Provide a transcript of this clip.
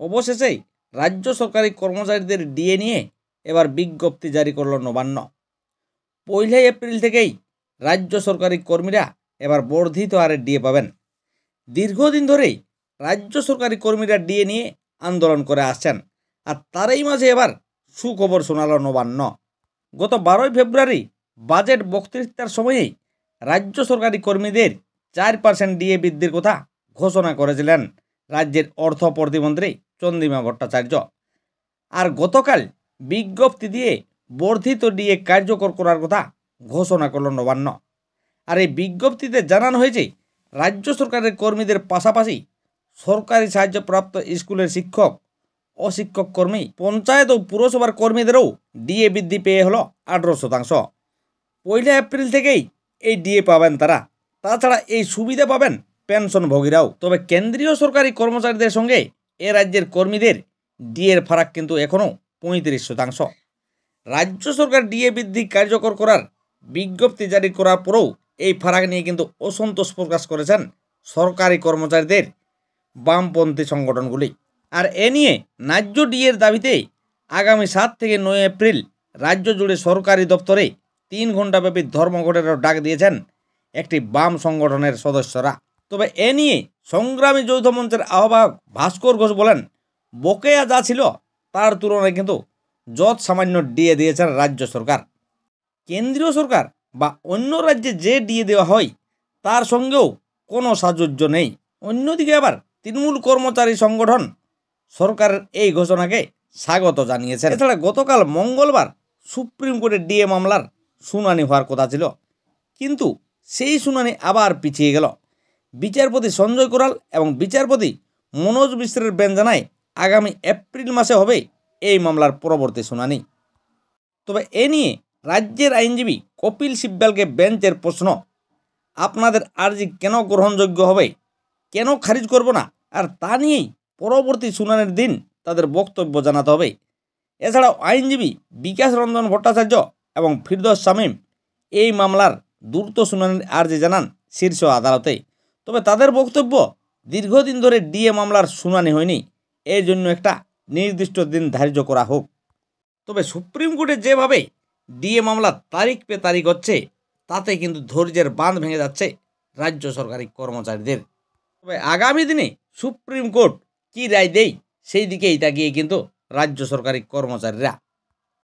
অবশেষেই রাজ্য সরকারি কর্মচারীদের ডিএ নিয়ে এবার বিজ্ঞপ্তি জারি করল নবান্ন। 1 এপ্রিল থেকেই রাজ্য সরকারি কর্মীরা এবার বর্ধিত হারে ডিএ পাবেন। দীর্ঘদিন ধরেই রাজ্য সরকারি কর্মীরা ডিএ নিয়ে আন্দোলন করে আসছেন, আর তারই মাঝে এবার সুখবর শোনালো নবান্ন। গত 12 ফেব্রুয়ারি বাজেট বক্তৃতার সময়েই রাজ্য সরকারি কর্মীদের 4% ডিএ বৃদ্ধির কথা ঘোষণা করেছিলেন রাজ্যের অর্থ প্রতিমন্ত্রী চন্দ্রিমা ভট্টাচার্য। আর গতকাল বিজ্ঞপ্তি দিয়ে বর্ধিত ডিএ কার্যকর করার কথা ঘোষণা করল নবান্ন। আর এই বিজ্ঞপ্তিতে জানানো হয়েছে রাজ্য সরকারের কর্মীদের পাশাপাশি সরকারি সাহায্যপ্রাপ্ত স্কুলের শিক্ষক, অশিক্ষক কর্মী, পঞ্চায়েত ও পুরসভার কর্মীদেরও ডিএ বৃদ্ধি পেয়ে হলো 18%। 1 এপ্রিল থেকেই এই ডিএ পাবেন তারা। তাছাড়া এই সুবিধা পাবেন পেনশনভোগীরাও। তবে কেন্দ্রীয় সরকারি কর্মচারীদের সঙ্গে এ রাজ্যের কর্মীদের ডিএর ফারাক কিন্তু এখনও 35%। রাজ্য সরকার ডিএ বৃদ্ধি কার্যকর করার বিজ্ঞপ্তি জারি করার পরেও এই ফারাক নিয়ে কিন্তু অসন্তোষ প্রকাশ করেছেন সরকারি কর্মচারীদের বামপন্থী সংগঠনগুলি। আর এ নিয়ে ন্যায্য ডিএর দাবিতে আগামী 7 থেকে 9 এপ্রিল রাজ্য জুড়ে সরকারি দপ্তরে 3 ঘণ্টাব্যাপী ধর্মঘটেরও ডাক দিয়েছেন একটি বাম সংগঠনের সদস্যরা। তবে এ নিয়ে সংগ্রামী যৌথ মঞ্চের আহ্বায়ক ভাস্কর ঘোষ বলেন, বকেয়া যা ছিল তার তুলনায় কিন্তু যত সামান্য ডিএ দিয়েছেন রাজ্য সরকার। কেন্দ্রীয় সরকার বা অন্য রাজ্যে যে ডিএ দেওয়া হয় তার সঙ্গেও কোনো সাযুজ্য নেই। অন্যদিকে আবার তৃণমূল কর্মচারী সংগঠন সরকারের এই ঘোষণাকে স্বাগত জানিয়েছেন। এছাড়া গতকাল মঙ্গলবার সুপ্রিম কোর্টে ডিএ মামলার শুনানি হওয়ার কথা ছিল, কিন্তু সেই শুনানি আবার পিছিয়ে গেল। বিচারপতি সঞ্জয় কোরাল এবং বিচারপতি মনোজ মিশ্রের বেঞ্চ জানায় আগামী এপ্রিল মাসে হবে এই মামলার পরবর্তী শুনানি। তবে এ নিয়ে রাজ্যের আইনজীবী কপিল সিব্বালকে বেঞ্চের প্রশ্ন, আপনাদের আর্জি কেন গ্রহণযোগ্য হবে, কেন খারিজ করব না, আর তা নিয়েই পরবর্তী শুনানির দিন তাদের বক্তব্য জানাতে হবে। এছাড়াও আইনজীবী বিকাশ রঞ্জন ভট্টাচার্য এবং ফিরদৌস শামীম এই মামলার দ্রুত শুনানির আর্জি জানান শীর্ষ আদালতে। তবে তাদের বক্তব্য, দীর্ঘদিন ধরে ডিএ মামলার শুনানি হয়নি, এর জন্য একটা নির্দিষ্ট দিন ধার্য করা হোক। তবে সুপ্রিম কোর্টে যেভাবে ডিএ মামলা তারিখ পে তারিখ হচ্ছে, তাতে কিন্তু ধৈর্যের বাঁধ ভেঙে যাচ্ছে রাজ্য সরকারি কর্মচারীদের। তবে আগামী দিনে সুপ্রিম কোর্ট কী রায় দেয় সেই দিকেই তাকিয়ে কিন্তু রাজ্য সরকারি কর্মচারীরা।